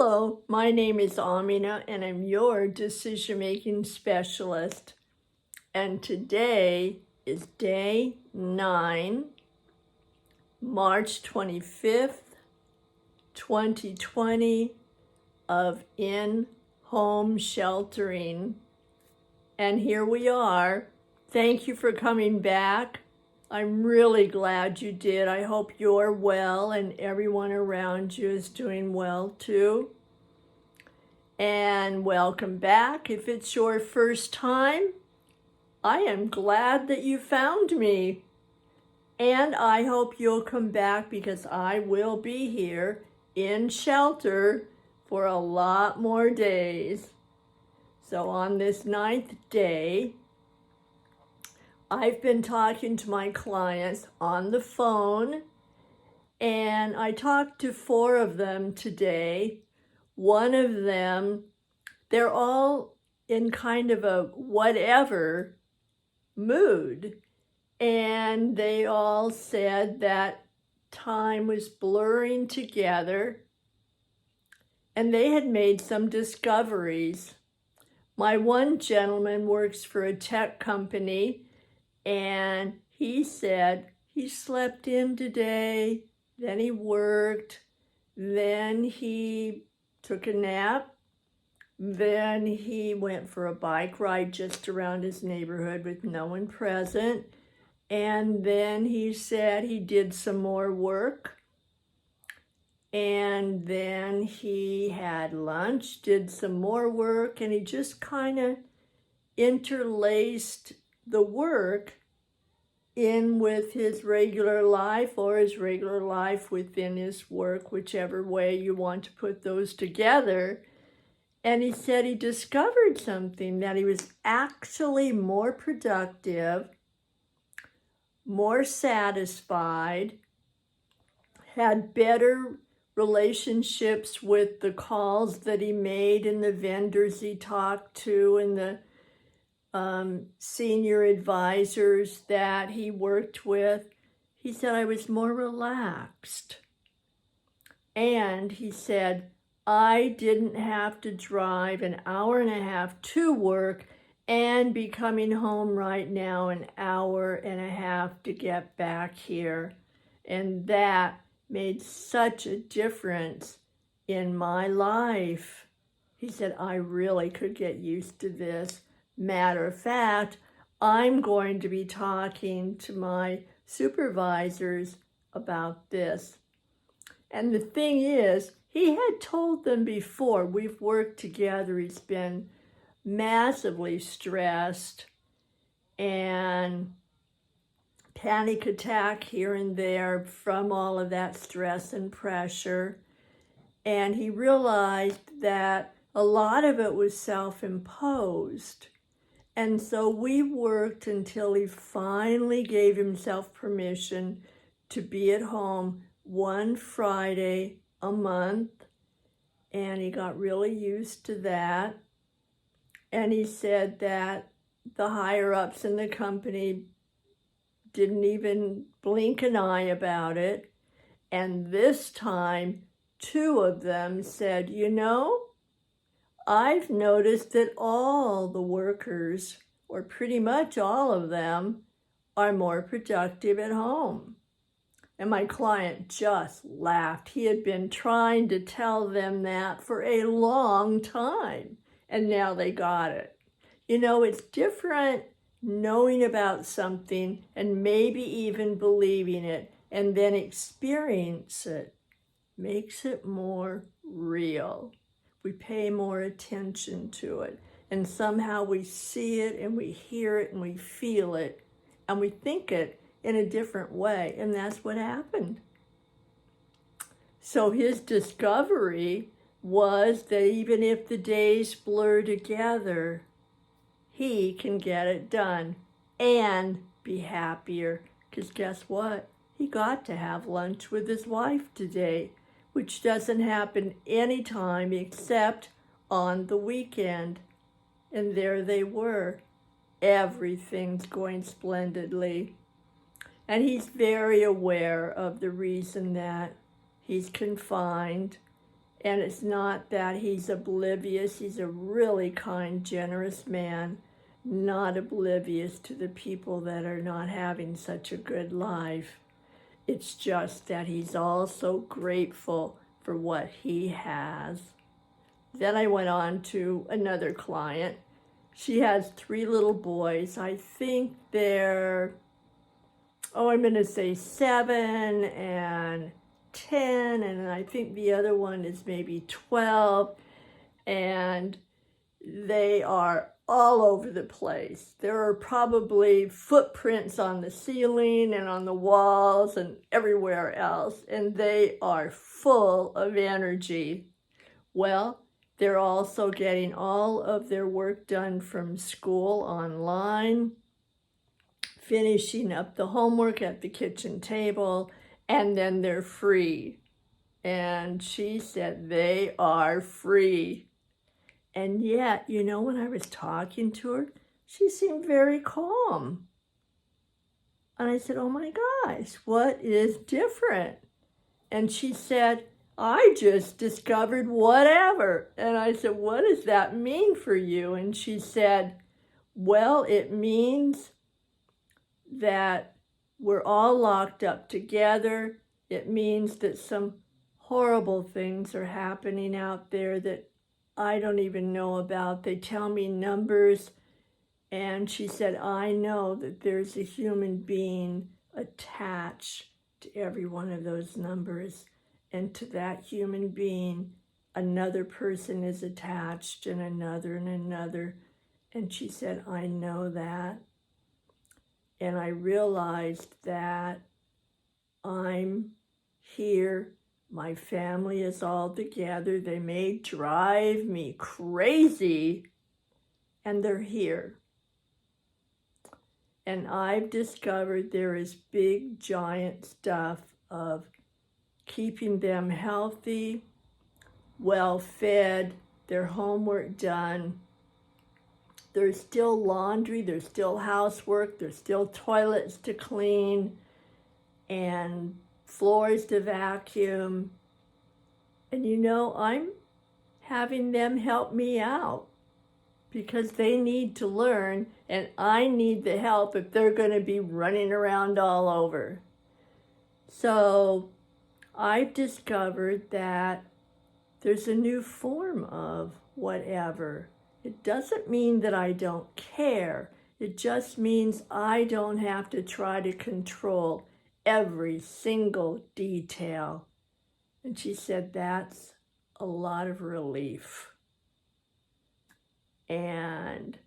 Hello, my name is Amina and I'm your decision making specialist. And today is day 9, March 25th, 2020 of in-home sheltering. And here we are. Thank you for coming back. I'm really glad you did. I hope you're well and everyone around you is doing well too. And welcome back. If it's your first time, I am glad that you found me. And I hope you'll come back because I will be here in shelter for a lot more days. So on this 9th day, I've been talking to my clients on the phone, and I talked to 4 of them today. One of them, they're all in kind of a whatever mood, and they all said that time was blurring together, and they had made some discoveries. My one gentleman works for a tech company, and he said he slept in today, then he worked, then he took a nap, then he went for a bike ride just around his neighborhood with no one present, and then he said he did some more work, and then he had lunch, did some more work, and he just kind of interlaced the work in with his regular life or his regular life within his work, whichever way you want to put those together. And he said he discovered something, that he was actually more productive, more satisfied, had better relationships with the calls that he made and the vendors he talked to and the senior advisors that he worked with. He said, I was more relaxed. And he said, I didn't have to drive an hour and a half to work and be coming home right now an hour and a half to get back here. And that made such a difference in my life. He said, I really could get used to this. Matter of fact, I'm going to be talking to my supervisors about this. And the thing is, he had told them before, we've worked together, he's been massively stressed and panic attack here and there from all of that stress and pressure. And he realized that a lot of it was self-imposed. And so we worked until he finally gave himself permission to be at home one Friday a month, and he got really used to that. And he said that the higher-ups in the company didn't even blink an eye about it. And this time, 2 of them said, you know, I've noticed that all the workers, or pretty much all of them, are more productive at home. And my client just laughed. He had been trying to tell them that for a long time, and now they got it. You know, it's different knowing about something and maybe even believing it, and then experience it. Makes it more real. We pay more attention to it, and somehow we see it and we hear it and we feel it and we think it in a different way, and that's what happened. So his discovery was that even if the days blur together, he can get it done and be happier, because guess what? He got to have lunch with his wife today, which doesn't happen anytime except on the weekend. And there they were. Everything's going splendidly. And he's very aware of the reason that he's confined And it's not that he's oblivious. He's a really kind, generous man, not oblivious to the people that are not having such a good life. It's just that he's also grateful for what he has. Then I went on to another client. She has 3 little boys. I think they're, I'm going to say 7 and 10, and I think the other one is maybe 12, and they are all over the place. There are probably footprints on the ceiling and on the walls and everywhere else, and they are full of energy. Well, they're also getting all of their work done from school online, finishing up the homework at the kitchen table, and then they're free. And she said they are free. And yet, when I was talking to her, she seemed very calm. And I said, oh my gosh, what is different? And she said, I just discovered whatever. And I said, what does that mean for you? And she said, well, it means that we're all locked up together. It means that some horrible things are happening out there that I don't even know about. They tell me numbers. And she said, I know that there's a human being attached to every one of those numbers. And to that human being, another person is attached, and another and another. And she said, I know that. And I realized that I'm here. My family is all together. They may drive me crazy, and they're here. And I've discovered there is big, giant stuff of keeping them healthy, well-fed, their homework done. There's still laundry, there's still housework, there's still toilets to clean, and floors to vacuum. And I'm having them help me out because they need to learn, and I need the help if they're going to be running around all over. So I've discovered that there's a new form of whatever. It doesn't mean that I don't care. It just means I don't have to try to control every single detail. And she said that's a lot of relief. And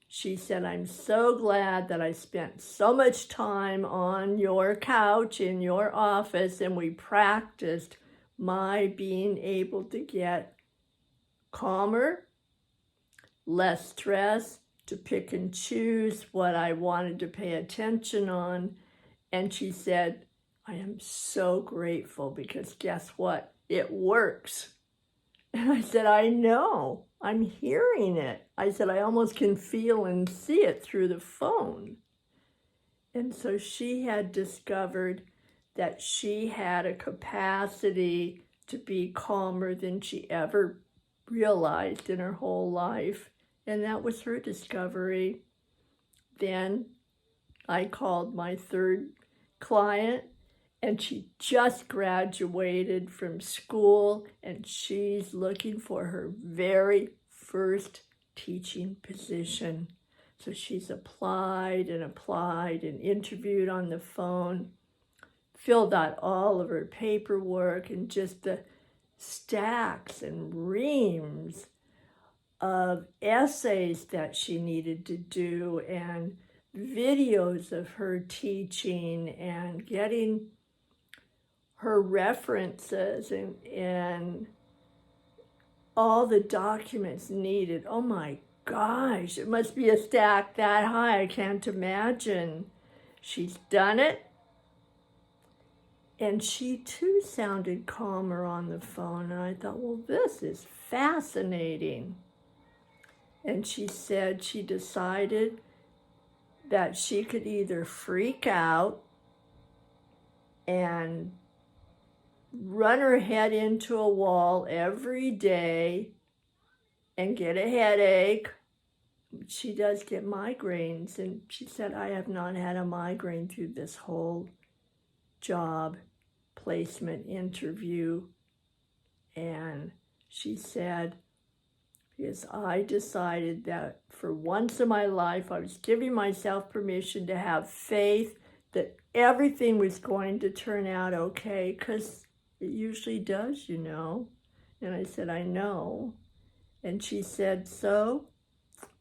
she said, I'm so glad that I spent so much time on your couch in your office, and we practiced my being able to get calmer, less stress, to pick and choose what I wanted to pay attention on. And she said, I am so grateful because guess what? It works. And I said, I know, I'm hearing it. I said, I almost can feel and see it through the phone. And so she had discovered that she had a capacity to be calmer than she ever realized in her whole life. And that was her discovery. Then I called my 3rd client, and she just graduated from school, and she's looking for her very first teaching position. So she's applied and interviewed on the phone, filled out all of her paperwork, and just the stacks and reams of essays that she needed to do, and videos of her teaching, and getting her references and all the documents needed. Oh my gosh, it must be a stack that high. I can't imagine. She's done it. And she too sounded calmer on the phone. And I thought, well, this is fascinating. And she said she decided that she could either freak out and run her head into a wall every day and get a headache. She does get migraines, and she said, I have not had a migraine through this whole job placement interview. And she said, because I decided that for once in my life, I was giving myself permission to have faith that everything was going to turn out okay, because it usually does, you know. And I said, I know. And she said, so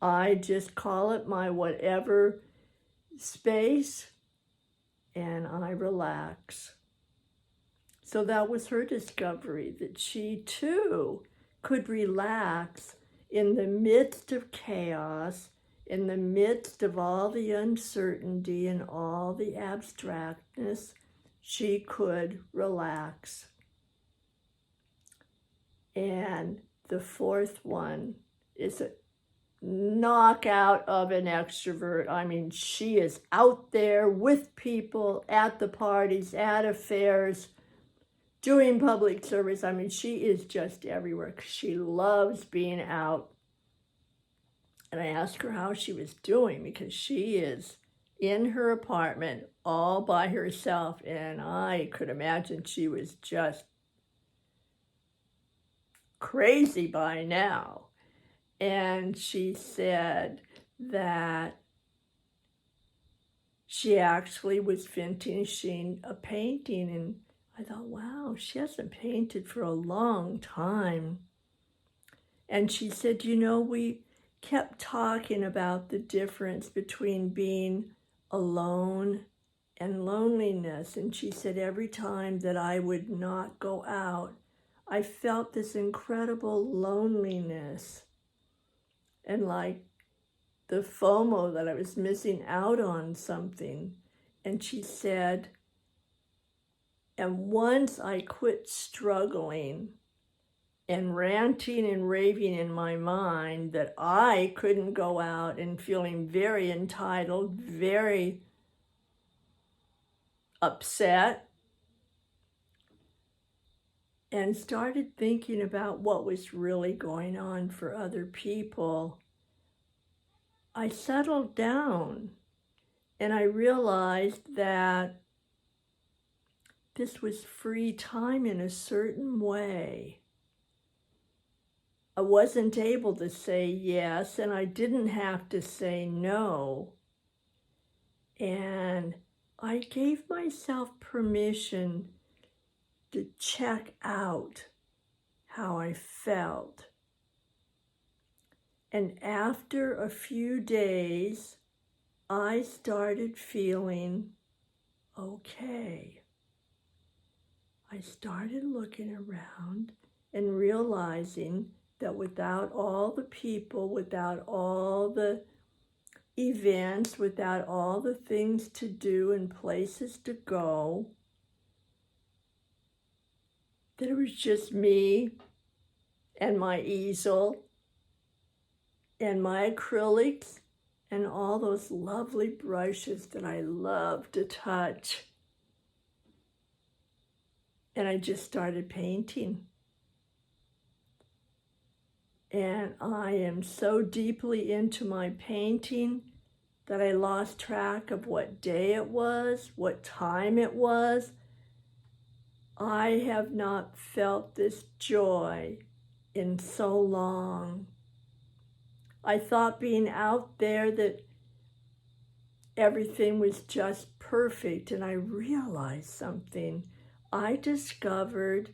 I just call it my whatever space and I relax. So that was her discovery, that she too could relax in the midst of chaos, in the midst of all the uncertainty and all the abstractness. She could relax. And the fourth one is a knockout of an extrovert. I mean, she is out there with people at the parties, at affairs, doing public service. I mean, she is just everywhere because she loves being out. And I asked her how she was doing because she is in her apartment all by herself. And I could imagine she was just crazy by now. And she said that she actually was finishing a painting, and I thought, wow, she hasn't painted for a long time. And she said, you know, we kept talking about the difference between being alone and loneliness. And she said, every time that I would not go out, I felt this incredible loneliness. And like the FOMO that I was missing out on something. And she said, and once I quit struggling and ranting and raving in my mind that I couldn't go out and feeling very entitled, very upset, and started thinking about what was really going on for other people, I settled down and I realized that this was free time in a certain way. I wasn't able to say yes, and I didn't have to say no. And I gave myself permission to check out how I felt. And after a few days, I started feeling okay. I started looking around and realizing that without all the people, without all the events, without all the things to do and places to go, that it was just me and my easel and my acrylics and all those lovely brushes that I love to touch. And I just started painting. And I am so deeply into my painting that I lost track of what day it was, what time it was. I have not felt this joy in so long. I thought being out there that everything was just perfect, and I realized something. I discovered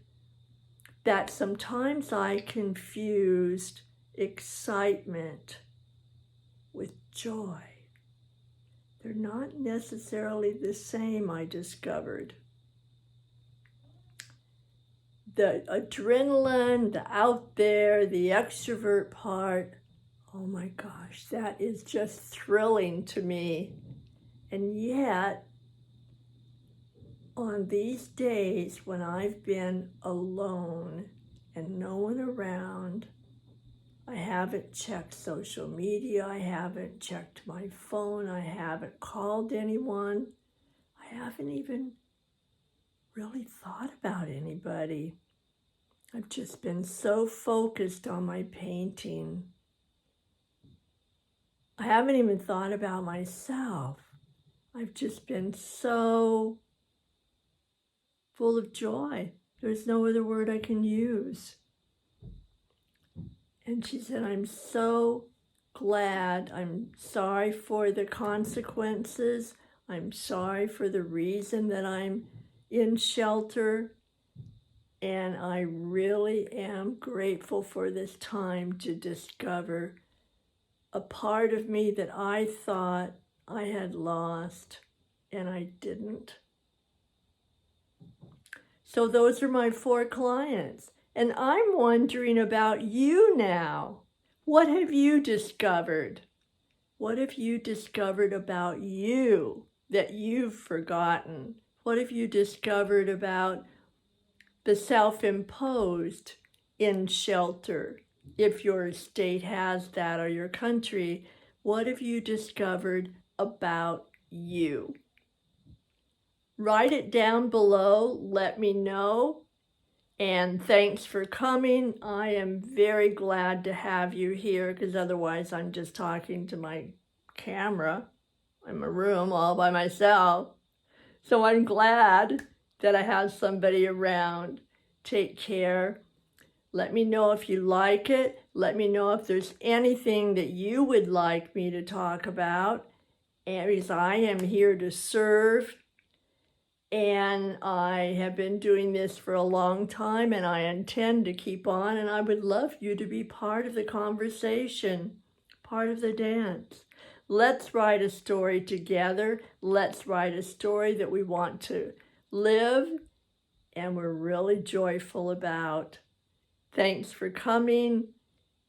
that sometimes I confused excitement with joy. They're not necessarily the same, I discovered. The adrenaline, the out there, the extrovert part, oh my gosh, that is just thrilling to me. And yet, on these days when I've been alone and no one around, I haven't checked social media, I haven't checked my phone, I haven't called anyone, I haven't even really thought about anybody. I've just been so focused on my painting. I haven't even thought about myself. I've just been so full of joy. There's no other word I can use. And she said, I'm so glad. I'm sorry for the consequences. I'm sorry for the reason that I'm in shelter. And I really am grateful for this time to discover a part of me that I thought I had lost, and I didn't. So those are my 4 clients. And I'm wondering about you now. What have you discovered? What have you discovered about you that you've forgotten? What have you discovered about the self-imposed in shelter? If your state has that, or your country, what have you discovered about you? Write it down below, let me know, and thanks for coming. I am very glad to have you here, because otherwise I'm just talking to my camera in my room all by myself. So I'm glad that I have somebody around. Take care. Let me know if you like it. Let me know if there's anything that you would like me to talk about, because I am here to serve. And I have been doing this for a long time, and I intend to keep on, and I would love you to be part of the conversation, part of the dance. Let's write a story together. Let's write a story that we want to live and we're really joyful about. Thanks for coming.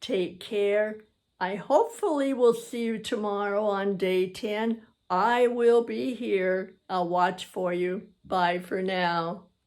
Take care. I hopefully will see you tomorrow on day 10. I will be here. I'll watch for you. Bye for now.